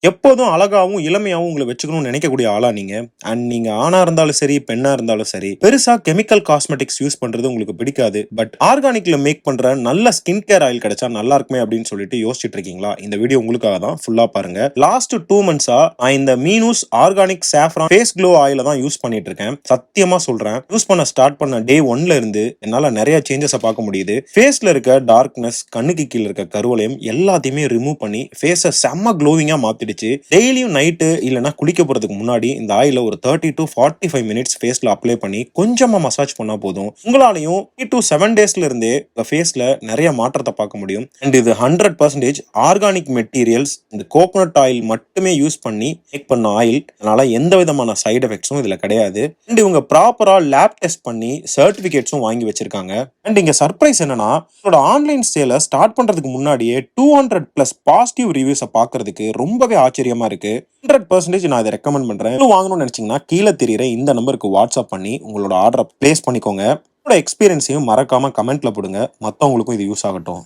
எப்போதும் அழகாவும் இளமையாவும் உங்களை வச்சுக்கணும்னு நினைக்கக்கூடிய ஆளா நீங்க? அண்ட் நீங்க ஆணா இருந்தாலும் சரி, பெண்ணா இருந்தாலும் சரி, பெருசா கெமிக்கல் காஸ்மெட்டிக்ஸ் யூஸ் பண்றது உங்களுக்கு பிடிக்காது. பட் ஆர்கானிக்ல மேக் பண்ற நல்ல ஸ்கின் கேர் ஆயில் கிடைச்சா நல்லா இருக்குமே அப்படின்னு சொல்லிட்டு யோசிச்சுட்டு இருக்கீங்களா? இந்த வீடியோ உங்களுக்காக தான். ஃபுல்லா பாருங்க. லாஸ்ட் 2 மந்த்ஸா நான் இந்த மீனூஸ் ஆர்கானிக் சாஃப்ரான் ஃபேஸ் க்ளோ ஆயில தான் யூஸ் பண்ணிட்டு இருக்கேன். சத்தியமா சொல்றேன். யூஸ் பண்ண ஸ்டார்ட் பண்ண டே 1ல இருந்து என்னால நிறைய சேஞ்சஸ் பார்க்க முடியுது. ஃபேஸ்ல இருக்க டார்க்னஸ், கண்ணுக்கு கீழ இருக்க கருவளையம் எல்லாத்தையுமே ரிமூவ் பண்ணி ஃபேஸ செம்ம க்ளோவிங்கா மாத்திடுச்சு. டெய்லியும் நைட்டு இல்லனா குளிக்க போறதுக்கு முன்னாடி இந்த ஆயில ஒரு 30 to 45 மினிட்ஸ் ஃபேஸ்ல அப்ளை பண்ணி கொஞ்சமா மசாஜ் பண்ணா போதும். உங்களாலையும் 3 to 7 டேஸ்ல இருந்தே உங்க ஃபேஸ்ல நிறைய மாற்றத்தை பார்க்க முடியும். அண்ட் இது 100% ஆர்கானிக் மெட்டீரியல்ஸ், இந்த கோகோனட் ஆயில் மட்டுமே யூஸ் பண்ணி மேக் பண்ண ஆயில். அதனால எந்த விதமான சைடு எஃபெக்ட்ஸும் இதுல கிடையாது. அண்ட் இவங்க ப்ராப்பரா லேப் டெஸ்ட் பண்ணி சர்டிபிகேட்ஸும் வாங்கி வச்சிருக்காங்க. அண்ட் இங்க சர்ப்ரைஸ் என்னன்னா, இதோட ஆன்லைன் சேலை ஸ்டார்ட் பண்றதுக்கு முன்னாடியே 200+ பாசிட்டிவ் ரிவ்யூஸை பார்க்கிறதுக்கு ரொம்பவே ஆச்சரியமா இருக்கு. 100% நான் இதை ரெக்கமெண்ட் பண்றேன். இன்னும் வாங்கணும்னு நினைச்சீங்கன்னா கீழே தெரியுற இந்த நம்பருக்கு வாட்ஸ்அப் பண்ணி உங்களோட ஆர்டரை பிளேஸ் பண்ணிக்கோங்க. உங்களோட எக்ஸ்பீரியன்ஸையும் மறக்காம கமெண்ட்ல போடுங்க. மற்றவங்களுக்கும் இது யூஸ் ஆகட்டும்.